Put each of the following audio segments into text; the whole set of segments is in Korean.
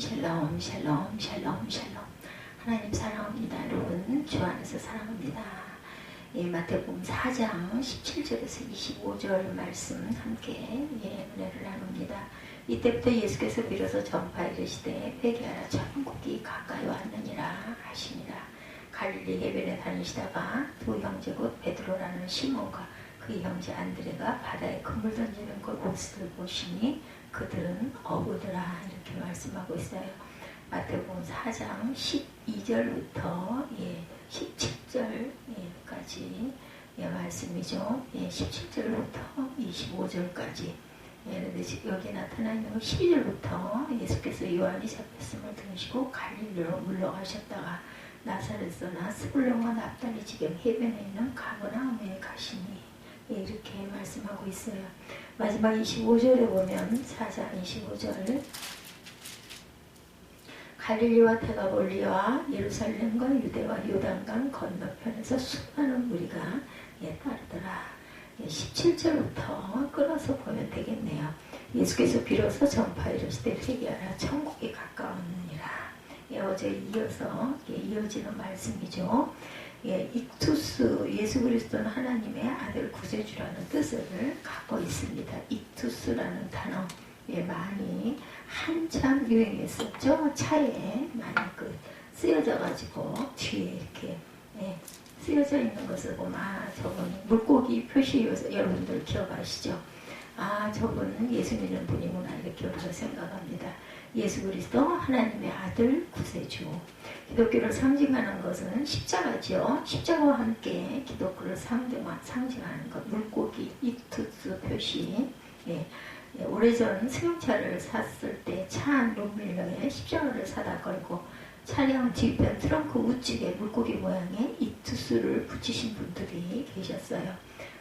샬롬 샬롬 샬롬 샬롬. 하나님 사랑합니다. 여러분 주 안에서 사랑합니다. 마태복음 4장 17절에서 25절 말씀 함께 은혜를 나눕니다. 이때부터 예수께서 비로소 전파 이르시되 회개하라 천국이 가까이 왔느니라 하시니라. 갈릴리 해변에 다니시다가 두 형제 곧 베드로라는 시몬과 그 형제 안드레가 바다에 그물 던지는 것을 보시니 그들은 어부더라. 이렇게 말씀하고 있어요. 마태복음 4장 12절부터 17절까지 말씀이죠. 17절부터 25절까지. 여기 나타나 있는 건 12절부터 예수께서 요한이 잡혔음을 들으시고 갈릴리로 물러가셨다가 나사렛서나 스불론과 납달리 지경 해변에 있는 가버나움에 가시니 이렇게 말씀하고 있어요. 마지막 25절에 보면 4장 25절 갈릴리와 데가볼리와 예루살렘과 유대와 요단강 건너편에서 수많은 무리가 따르더라. 17절부터 끌어서 보면 되겠네요. 예수께서 비로소 전파 이르시되 회개하라 천국이 가까웠느니라. 어제 이어서 이어지는 말씀이죠. 익투스, 예수 그리스도는 하나님의 아들 구세주라는 뜻을 갖고 있습니다. 익투스라는 단어 많이 한참 유행했었죠. 차에 많이 쓰여져 가지고 뒤에 이렇게 쓰여져 있는 것을 보면 저분 물고기 표시 여러분들 기억하시죠? 저분은 예수 믿는 분이구나 이렇게 우리가 생각합니다. 예수 그리스도 하나님의 아들 구세주. 기독교를 상징하는 것은 십자가죠. 십자가와 함께 기독교를 상징하는 것. 물고기, 익투스 표시. 오래전 승용차를 샀을 때 차 안 룸밀러에 십자가를 사다 걸고 차량 뒤편 트렁크 우측에 물고기 모양의 익투스를 붙이신 분들이 계셨어요.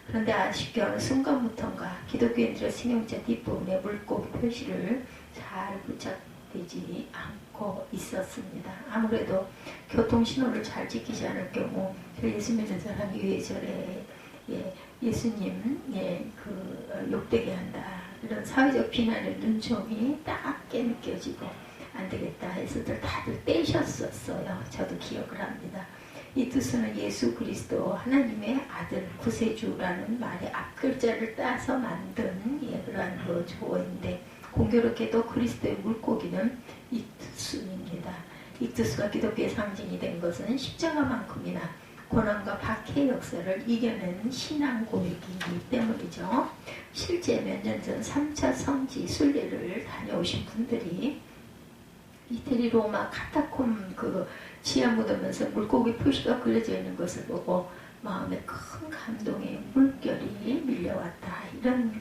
그런데 아쉽게 어느 순간부터인가 기독교인들의 승용차 뒷부분에 물고기 표시를 잘 부착되지 않고 있었습니다. 아무래도 교통신호를 잘 지키지 않을 경우 예수 믿는 사람이 예전에 예수님 욕되게 한다 이런 사회적 비난의 눈총이 딱게 느껴지고 안 되겠다 해서들 다들 빼셨었어요. 저도 기억을 합니다. 이 뜻은 예수 그리스도 하나님의 아들 구세주라는 말의 앞글자를 따서 만든 그러한 조어인데 공교롭게도 그리스도의 물고기는 익투스입니다. 익투스가 기독교의 상징이 된 것은 십자가만큼이나 고난과 박해의 역사를 이겨낸 신앙 고백이기 때문이죠. 실제 몇 년 전 3차 성지 순례를 다녀오신 분들이 이태리 로마 카타콤 지하 무덤에서 물고기 표시가 그려져 있는 것을 보고 마음에 큰 감동의 물결이 밀려왔다. 이런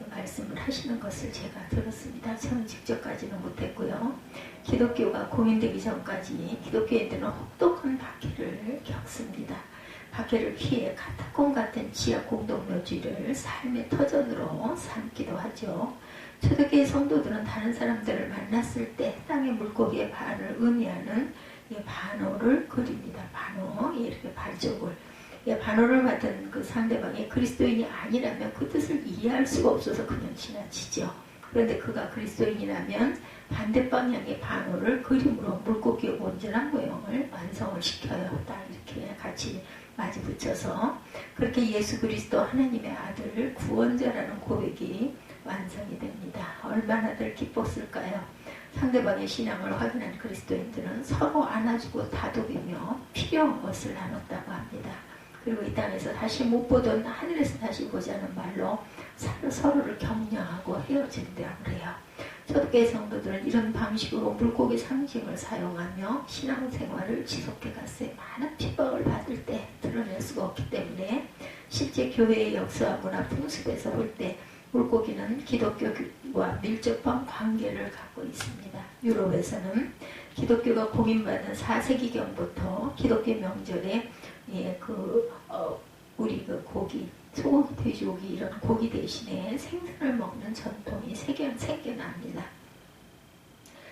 말씀을 하시는 것을 제가 들었습니다. 저는 직접까지는 못했고요. 기독교가 공인되기 전까지 기독교인들은 혹독한 박해를 겪습니다. 박해를 피해 카타콤 같은 지하 공동묘지를 삶의 터전으로 삼기도 하죠. 초대교회 성도들은 다른 사람들을 만났을 때 땅의 물고기의 발을 의미하는 반호를 그립니다. 반호, 이렇게 발족을. 반호를 받은 그 상대방이 그리스도인이 아니라면 그 뜻을 이해할 수가 없어서 그냥 지나치죠. 그런데 그가 그리스도인이라면 반대 방향의 반호를 그림으로 물고기의 온전한 모형을 완성을 시켜요. 딱 이렇게 같이 마주 붙여서 그렇게 예수 그리스도 하나님의 아들 구원자라는 고백이 완성이 됩니다. 얼마나들 기뻤을까요? 상대방의 신앙을 확인한 그리스도인들은 서로 안아주고 다독이며 필요한 것을 나눴다고 합니다. 그리고 이 땅에서 다시 못 보던 하늘에서 다시 보자는 말로 서로를 격려하고 헤어진다고 해요. 초대교회 성도들은 이런 방식으로 물고기 상징을 사용하며 신앙생활을 지속해 갔어요. 많은 핍박을 받을 때 드러낼 수가 없기 때문에 실제 교회의 역사와 문화 풍습에서 볼 때 물고기는 기독교와 밀접한 관계를 갖고 있습니다. 유럽에서는 기독교가 공인받은 4세기경부터 기독교 명절에 우리 고기, 소고기, 돼지고기 이런 고기 대신에 생선을 먹는 전통이 생겨납니다.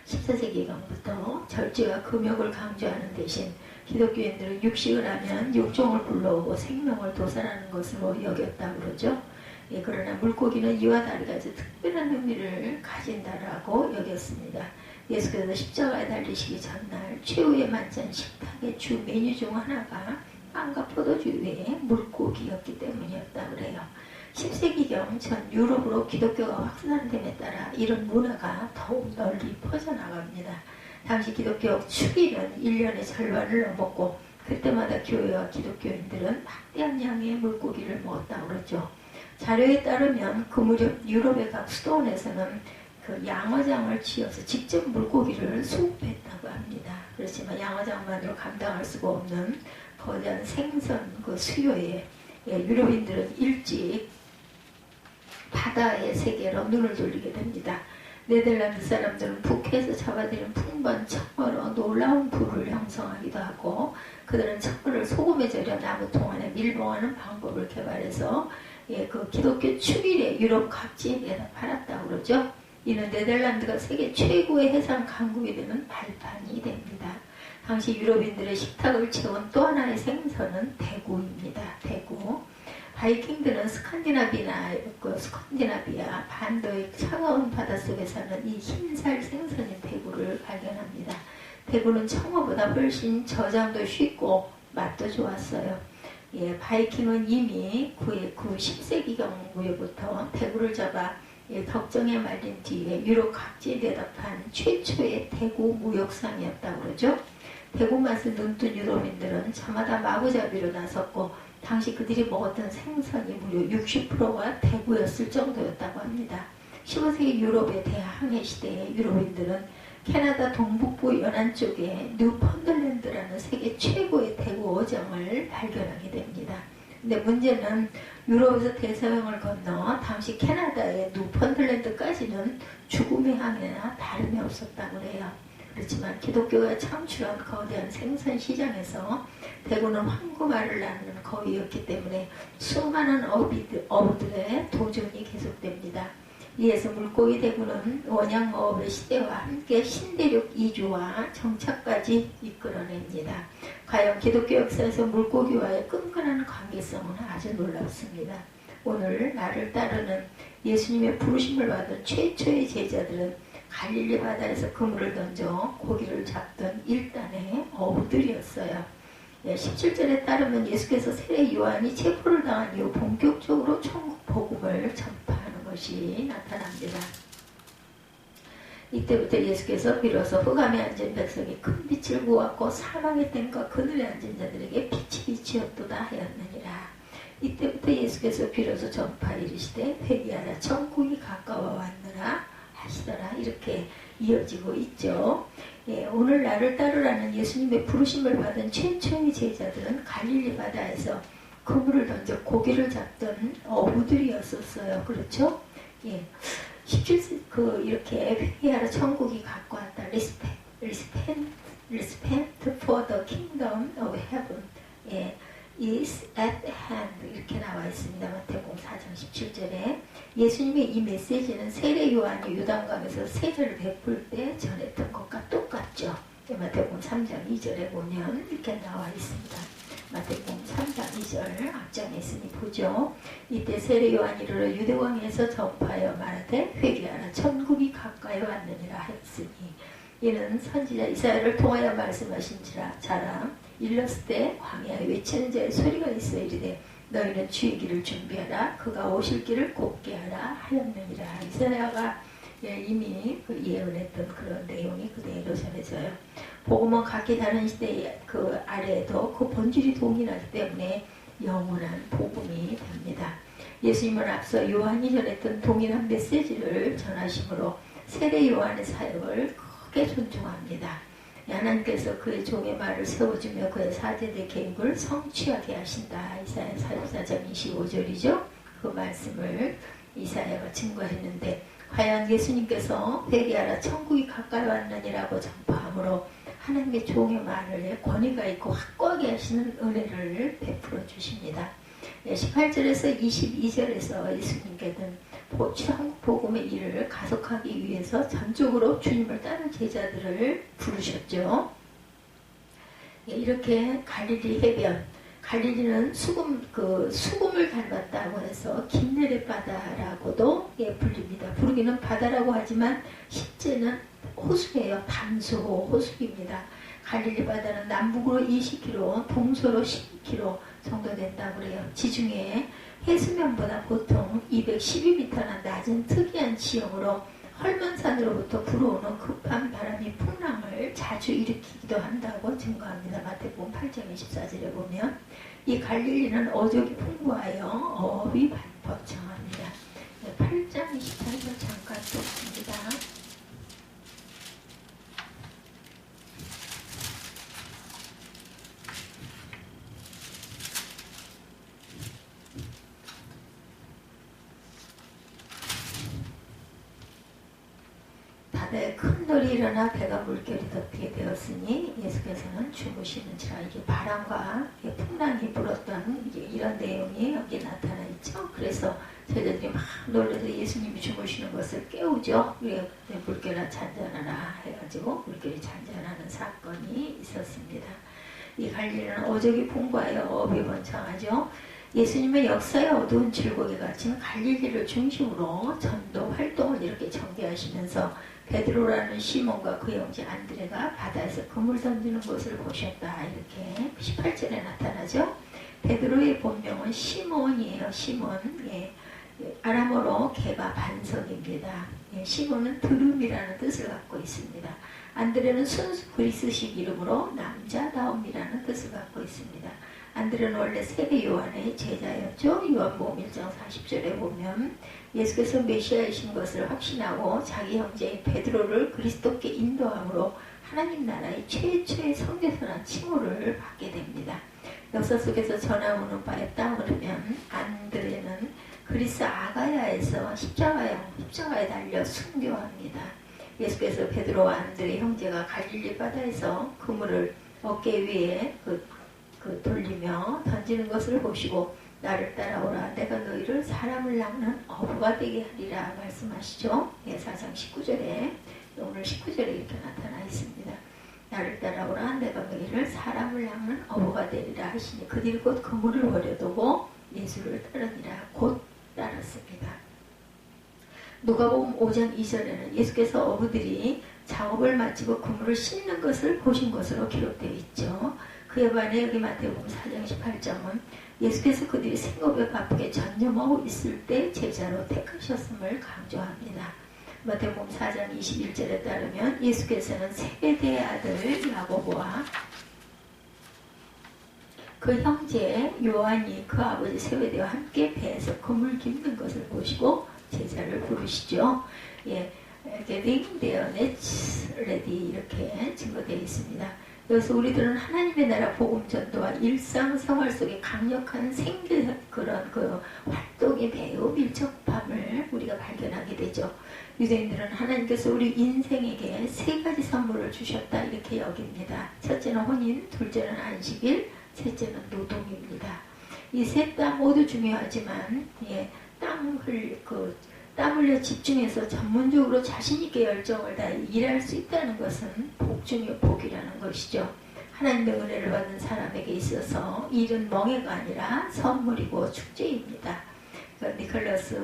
14세기경부터 절제와 금욕을 강조하는 대신 기독교인들은 육식을 하면 육종을 불러오고 생명을 도살하는 것으로 여겼다고 그러죠. 그러나 물고기는 이와 다르게 아주 특별한 의미를 가진다라고 여겼습니다. 예수께서 십자가에 달리시기 전날 최후의 만찬 식탁의 주 메뉴 중 하나가 빵과 포도주 외에 물고기였기 때문이었다 그래요. 10세기경 전 유럽으로 기독교가 확산됨에 따라 이런 문화가 더욱 널리 퍼져나갑니다. 당시 기독교 축일은 1년의 절반을 넘었고 그때마다 교회와 기독교인들은 막대한 양의 물고기를 먹었다고 그러죠. 자료에 따르면 그 무렵 유럽의 각 수도원에서는 그 양어장을 지어서 직접 물고기를 수급했다고 합니다. 그렇지만 양어장만으로 감당할 수가 없는 거대한 생선 그 수요에 유럽인들은 일찍 바다의 세계로 눈을 돌리게 됩니다. 네덜란드 사람들은 북해에서 잡아들인 풍부한 청어로 놀라운 부를 형성하기도 하고 그들은 청어를 소금에 절여 나무통 안에 밀봉하는 방법을 개발해서 그 기독교 축일에 유럽 각지에 내다 팔았다고 그러죠. 이는 네덜란드가 세계 최고의 해상 강국이 되는 발판이 됩니다. 당시 유럽인들의 식탁을 채운 또 하나의 생선은 대구입니다. 대구. 바이킹들은 스칸디나비아 반도의 차가운 바닷속에 사는 이 흰살 생선인 대구를 발견합니다. 대구는 청어보다 훨씬 저장도 쉽고 맛도 좋았어요. 바이킹은 이미 10세기경 무렵부터 대구를 잡아 덕정에 말린 뒤에 유럽 각지에 대답한 최초의 대구 무역상이었다고 그러죠. 대구 맛을 눈뜬 유럽인들은 저마다 마구잡이로 나섰고 당시 그들이 먹었던 생선이 무려 60%가 대구였을 정도였다고 합니다. 15세기 유럽의 대항해 시대에 유럽인들은 캐나다 동북부 연안 쪽에 뉴펀들랜드라는 세계 최고의 대구 어장을 발견하게 됩니다. 근데 문제는 유럽에서 대서양을 건너 당시 캐나다의 뉴펀들랜드까지는 죽음의 항해나 다름이 없었다고 해요. 그렇지만 기독교가 창출한 거대한 생선 시장에서 대구는 황금알을 낳는 거위였기 때문에 수많은 어부들의 도전이 계속됩니다. 이에서 물고기 대구는 원양어업의 시대와 함께 신대륙 이주와 정착까지 이끌어냅니다. 과연 기독교 역사에서 물고기와의 끈끈한 관계성은 아주 놀랍습니다. 오늘 나를 따르는 예수님의 부르심을 받은 최초의 제자들은 갈릴리 바다에서 그물을 던져 고기를 잡던 일단의 어부들이었어요. 17절에 따르면 예수께서 세례 요한이 체포를 당한 이후 본격적으로 천국 복음을 전파하는 것이 나타납니다. 이때부터 예수께서 비로소 흑암에 앉은 백성이 큰 빛을 보았고 사망의 댐과 그늘에 앉은 자들에게 빛이 빛이었도다 하였느니라. 이때부터 예수께서 비로소 전파 이르시되 회개하라 천국이 가까워 왔느라 하시더라. 이렇게 이어지고 있죠. 오늘 나를 따르라는 예수님의 부르심을 받은 최초의 제자들은 갈릴리 바다에서 그물을 던져 고기를 잡던 어부들이었었어요. 그렇죠? 17세 이렇게 회개하라 천국이 갖고 왔다. Respect for the kingdom of heaven is at hand 이렇게 나와 있습니다. 마태복음 4장 17절에 예수님의 이 메시지는 세례 요한이 요단강에서 세례를 베풀 때 전했던 것과 똑같죠. 마태복음 3장 2절에 보면 이렇게 나와 있습니다. 마태복음 3장 2절 앞장에 있으니 보죠. 이때 세례 요한이 이르러 유대광에서 전파하여 말하되 회개하라 천국이 가까이 왔느니라 하였으니 이는 선지자 이사야를 통하여 말씀하신지라 자랑 일렀을 때 광야에 외치는 자의 소리가 있어 이르되 너희는 주의 길을 준비하라 그가 오실 길을 곱게 하라 하였느니라. 이사야가 이미 예언했던 그런 내용이 그대로 전해져요. 복음은 각기 다른 시대의 그 아래에도 그 본질이 동일하기 때문에 영원한 복음이 됩니다. 예수님은 앞서 요한이 전했던 동일한 메시지를 전하심으로 세례 요한의 사역을 크게 존중합니다. 하나님께서 그의 종의 말을 세워주며 그의 사제들의 계획을 성취하게 하신다. 이사야 44장 25절이죠. 그 말씀을 이사야가 증거했는데 과연 예수님께서 회개하라 천국이 가까이 왔느니라고 전파함으로 하나님의 종의 말을 권위가 있고 확고하게 하시는 은혜를 베풀어 주십니다. 18절에서 22절에서 예수님께서는 천국 복음의 일을 가속하기 위해서 전적으로 주님을 따른 제자들을 부르셨죠. 이렇게 갈릴리 해변, 갈릴리는 수금을 닮았다고 해서 긴네렛 바다라고도 불립니다. 부르기는 바다라고 하지만 실제는 호수예요. 담수 호수입니다. 갈릴리 바다는 남북으로 20km, 동서로 10km 정도 된다고 그래요. 지중해 해수면보다 보통 212m나 낮은 특이한 지형으로 헐몬산으로부터 불어오는 급한 바람이 풍랑을 자주 일으키기도 한다고 증거합니다. 마태복음 8장 24절에 보면 이 갈릴리는 어족이 풍부하여 어업이 번창합니다. 8장 28절 잠깐 보겠습니다. 네, 큰 돌이 일어나 배가 물결이 덮이게 되었으니 예수께서는 주무시는지라. 이게 바람과 풍랑이 불었던 이런 내용이 여기 나타나 있죠. 그래서 저희들이 막 놀라서 예수님이 주무시는 것을 깨우죠. 그래 물결아 잔잔하라 해가지고 물결이 잔잔하는 사건이 있었습니다. 이 갈릴리는 어족이 풍부하여 어업이 번창하죠. 예수님의 역사의 어두운 질곡에 갇힌 갈릴리를 중심으로 전도 활동을 이렇게 전개하시면서 베드로라는 시몬과 그 형제 안드레가 바다에서 그물 던지는 것을 보셨다. 이렇게 18절에 나타나죠. 베드로의 본명은 시몬이에요. 시몬. 예. 아람어로 개가 반석입니다. 예. 시몬은 드름이라는 뜻을 갖고 있습니다. 안드레는 순수 그리스식 이름으로 남자다움이라는 뜻을 갖고 있습니다. 안드레는 원래 세례 요한의 제자였죠. 요한복음 1장 40절에 보면 예수께서 메시아이신 것을 확신하고 자기 형제인 베드로를 그리스도께 인도함으로 하나님 나라의 최초의 선교사라는 칭호를 받게 됩니다. 역사 속에서 전하오는 바에 따르면 안드레는 그리스 아가야에서 십자가에 달려 순교합니다. 예수께서 베드로와 안드레 형제가 갈릴리 바다에서 그물을 어깨 위에 돌리며 던지는 것을 보시고 나를 따라오라 내가 너희를 사람을 낚는 어부가 되게 하리라 말씀하시죠. 예, 4장 19절에 오늘 19절에 이렇게 나타나 있습니다. 나를 따라오라 내가 너희를 사람을 낚는 어부가 되리라 하시니 그들이 곧 그물을 버려두고 예수를 따르니라. 곧 따랐습니다. 누가복음 5장 2절에는 예수께서 어부들이 작업을 마치고 그물을 씻는 것을 보신 것으로 기록되어 있죠. 그에 반해 여기 마태복음 4장 18장은 예수께서 그들이 생업에 바쁘게 전념하고 있을 때 제자로 택하셨음을 강조합니다. 마태복음 4장 21절에 따르면 예수께서는 세베대의 아들 야고보와 그 형제 요한이 그 아버지 세베대와 함께 배에서 그물 깁는 것을 보시고 제자를 부르시죠. 예, getting their nets ready 이렇게 증거되어 있습니다. 여기서 우리들은 하나님의 나라 복음 전도와 일상생활 속에 강력한 그런 활동이 매우 밀접함을 우리가 발견하게 되죠. 유대인들은 하나님께서 우리 인생에게 세 가지 선물을 주셨다 이렇게 여깁니다. 첫째는 혼인, 둘째는 안식일, 셋째는 노동입니다. 이 셋 다 모두 중요하지만 땀 흘려 집중해서 전문적으로 자신있게 열정을 다해 일할 수 있다는 것은 복 중의 복이라는 것이죠. 하나님의 은혜를 받는 사람에게 있어서 일은 멍해가 아니라 선물이고 축제입니다. 니콜러스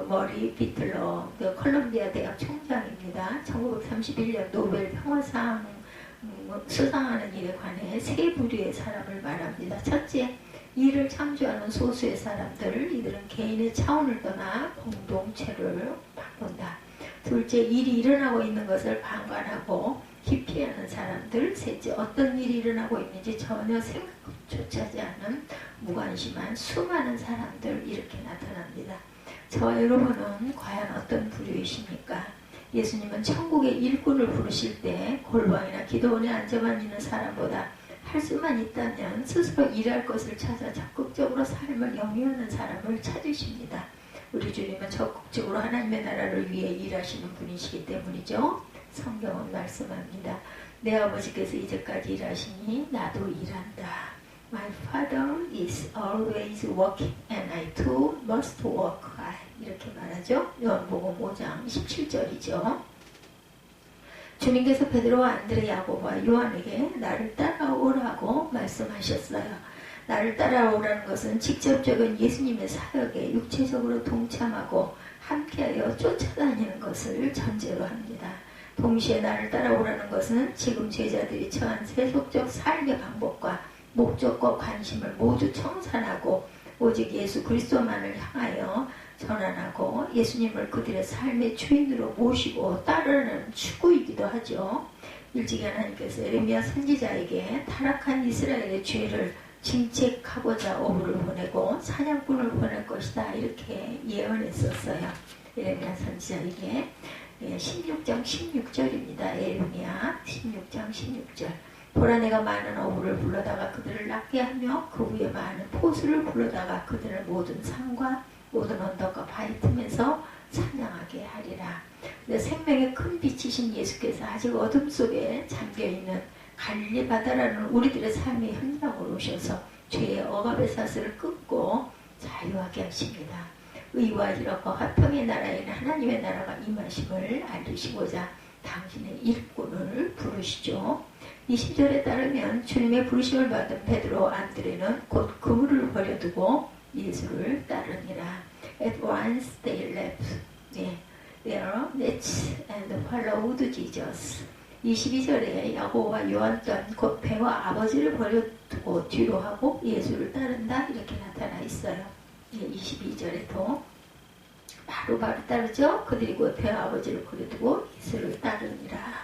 머리 비틀러 콜롬비아 대학 총장입니다. 1931년 노벨 평화상 수상하는 일에 관해 세 부류의 사람을 말합니다. 첫째, 일을 창조하는 소수의 사람들, 이들은 개인의 차원을 떠나 공동체를 바꾼다. 둘째, 일이 일어나고 있는 것을 방관하고 기피하는 사람들. 셋째, 어떤 일이 일어나고 있는지 전혀 생각조차 하지 않은 무관심한 수많은 사람들. 이렇게 나타납니다. 저와 여러분은 과연 어떤 부류이십니까? 예수님은 천국의 일꾼을 부르실 때 골방이나 기도원에 앉아만 있는 사람보다 할 수만 있다면 스스로 일할 것을 찾아 적극적으로 삶을 영위하는 사람을 찾으십니다. 우리 주님은 적극적으로 하나님의 나라를 위해 일하시는 분이시기 때문이죠. 성경은 말씀합니다. 내 아버지께서 이제까지 일하시니 나도 일한다. My father is always working and I too must work. 이렇게 말하죠. 요한복음 5장 17절이죠. 주님께서 베드로와 안드레, 야고보와 요한에게 나를 따라오라고 말씀하셨어요. 나를 따라오라는 것은 직접적인 예수님의 사역에 육체적으로 동참하고 함께하여 쫓아다니는 것을 전제로 합니다. 동시에 나를 따라오라는 것은 지금 제자들이 처한 세속적 삶의 방법과 목적과 관심을 모두 청산하고 오직 예수 그리스도만을 향하여 전환하고 예수님을 그들의 삶의 주인으로 모시고 따르는 추구이기도 하죠. 일찍이 하나님께서 예레미야 선지자에게 타락한 이스라엘의 죄를 징책하고자 어부를 보내고 사냥꾼을 보낼 것이다 이렇게 예언했었어요. 예레미야 선지자에게 16장 16절입니다. 예레미야 16장 16절. 보라 내가 많은 어부를 불러다가 그들을 낫게 하며 그 위에 많은 포수를 불러다가 그들을 모든 산과 모든 언덕과 바위 틈에서 사냥하게 하리라. 생명의 큰 빛이신 예수께서 아직 어둠 속에 잠겨있는 갈릴리 바다라는 우리들의 삶의 현장으로 오셔서 죄의 억압의 사슬을 끊고 자유하게 하십니다. 의와 희락과 화평의 나라에는 하나님의 나라가 임하심을 알리시고자 당신의 일꾼을 부르시죠. 20절에 따르면 주님의 부르심을 받은 베드로 안드레는 곧 그물을 버려두고 예수를 따르니라. At once they left their nets and followed Jesus. 22절에 야고보와 요한 또한 곧 배와 아버지를 버려두고 뒤로 하고 예수를 따른다 이렇게 나타나 있어요. 22절에도 바로 따르죠. 그들이 곧 배와 아버지를 버려두고 예수를 따르니라.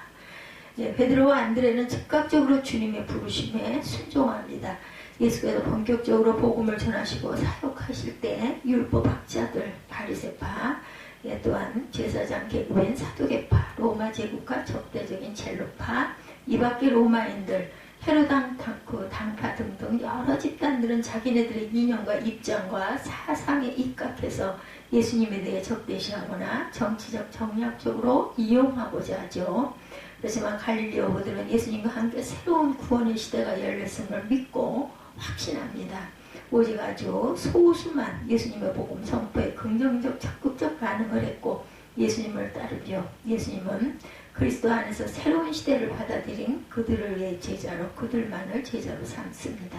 베드로와 안드레는 즉각적으로 주님의 부르심에 순종합니다. 예수께서 본격적으로 복음을 전하시고 사역하실 때 율법학자들, 바리새파, 또한 제사장 계급인 사두개파, 로마 제국과 적대적인 젤로파, 이밖에 로마인들, 헤로당 당파 등등 여러 집단들은 자기네들의 이념과 입장과 사상에 입각해서 예수님에 대해 적대시하거나 정치적 정략적으로 이용하고자 하죠. 그렇지만 갈릴리 어부들은 예수님과 함께 새로운 구원의 시대가 열렸음을 믿고 확신합니다. 오직 아주 소수만 예수님의 복음 선포에 긍정적 적극적 반응을 했고 예수님을 따르며 예수님은 그리스도 안에서 새로운 시대를 받아들인 그들을 위해 제자로 그들만을 제자로 삼습니다.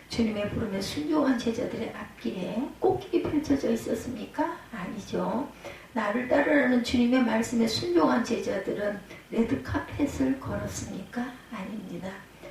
주님의 부름에 순종한 제자들의 앞길에 꽃길이 펼쳐져 있었습니까? 아니죠. 나를 따르라는 주님의 말씀에 순종한 제자들은 레드카펫을 걸었습니까? 아닙니다.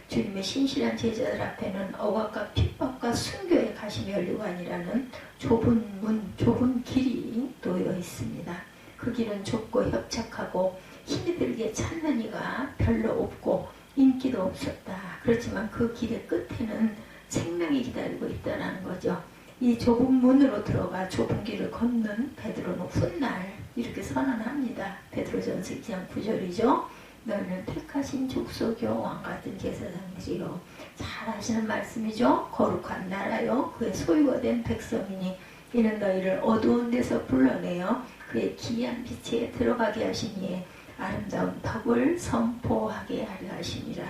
주님의 신실한 제자들 앞에는 억압과 핍박과 순교의 가시미 연류관이라는 좁은 문, 좁은 길이 놓여 있습니다. 그 길은 좁고 협착하고 힘이 들게 찾는 이가 별로 없고 인기도 없었다. 그렇지만 그 길의 끝에는 생명이 기다리고 있다는 거죠. 이 좁은 문으로 들어가 좁은 길을 걷는 베드로는 훗날 이렇게 선언합니다. 베드로전서 2장 9절이죠. 너희는 택하신 족속이요 왕같은 제사장들이요. 잘 하시는 말씀이죠. 거룩한 나라요 그의 소유가 된 백성이니 이는 너희를 어두운 데서 불러내어 그의 기이한 빛에 들어가게 하시니 아름다운 덕을 선포하게 하려 하시니라.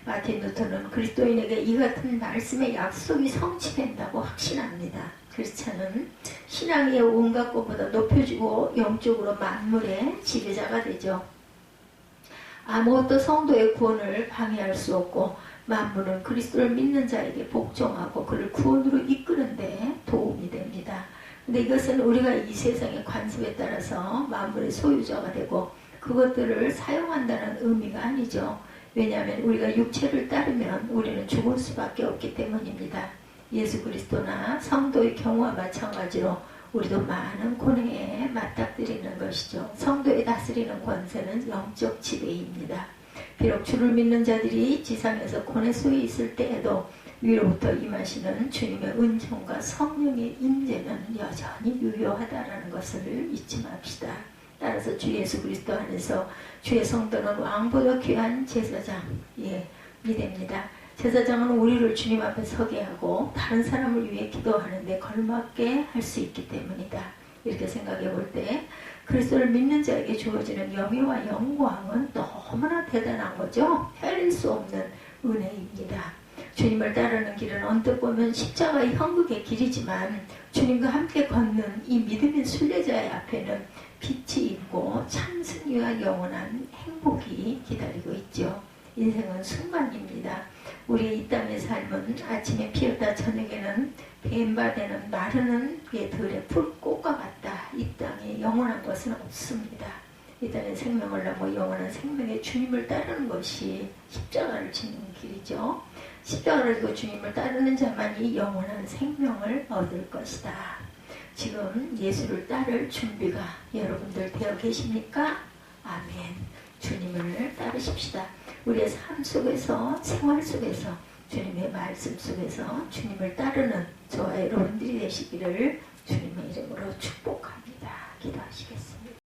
마틴 루터는 그리스도인에게 이 같은 말씀의 약속이 성취된다고 확신합니다. 크리스찬은 신앙의 온갖 것보다 높여지고 영적으로 만물의 지배자가 되죠. 아무것도 성도의 구원을 방해할 수 없고 만물은 그리스도를 믿는 자에게 복종하고 그를 구원으로 이끄는 데 도움이 됩니다. 근데 이것은 우리가 이 세상의 관습에 따라서 만물의 소유자가 되고 그것들을 사용한다는 의미가 아니죠. 왜냐하면 우리가 육체를 따르면 우리는 죽을 수밖에 없기 때문입니다. 예수 그리스도나 성도의 경우와 마찬가지로 우리도 많은 고뇌에 맞닥뜨리는 것이죠. 성도의 다스리는 권세는 영적 지배입니다. 비록 주를 믿는 자들이 지상에서 고뇌 속에 있을 때에도 위로부터 임하시는 주님의 은총과 성령의 임재는 여전히 유효하다는 것을 잊지 맙시다. 따라서 주 예수 그리스도 안에서 주의 성도는 왕보다 귀한 제사장이 됩니다. 제사장은 우리를 주님 앞에 서게 하고 다른 사람을 위해 기도하는데 걸맞게 할 수 있기 때문이다. 이렇게 생각해 볼 때 그리스도를 믿는 자에게 주어지는 영예와 영광은 너무나 대단한 거죠. 헤아릴 수 없는 은혜입니다. 주님을 따르는 길은 언뜻 보면 십자가의 형극의 길이지만 주님과 함께 걷는 이 믿음의 순례자의 앞에는 빛이 있고 참 승리와 영원한 행복이 기다리고 있죠. 인생은 순간입니다. 우리의 이 땅의 삶은 아침에 피었다 저녁에는 뱀바되는 마르는 들의 풀꽃과 같다. 이 땅에 영원한 것은 없습니다. 이 땅의 생명을 넘어 영원한 생명의 주님을 따르는 것이 십자가를 짓는 길이죠. 십자가를 지고 주님을 따르는 자만이 영원한 생명을 얻을 것이다. 지금 예수를 따를 준비가 여러분들 되어 계십니까? 아멘. 주님을 따르십시다. 우리의 삶 속에서, 생활 속에서, 주님의 말씀 속에서 주님을 따르는 저와 여러분들이 되시기를 주님의 이름으로 축복합니다. 기도하시겠습니다.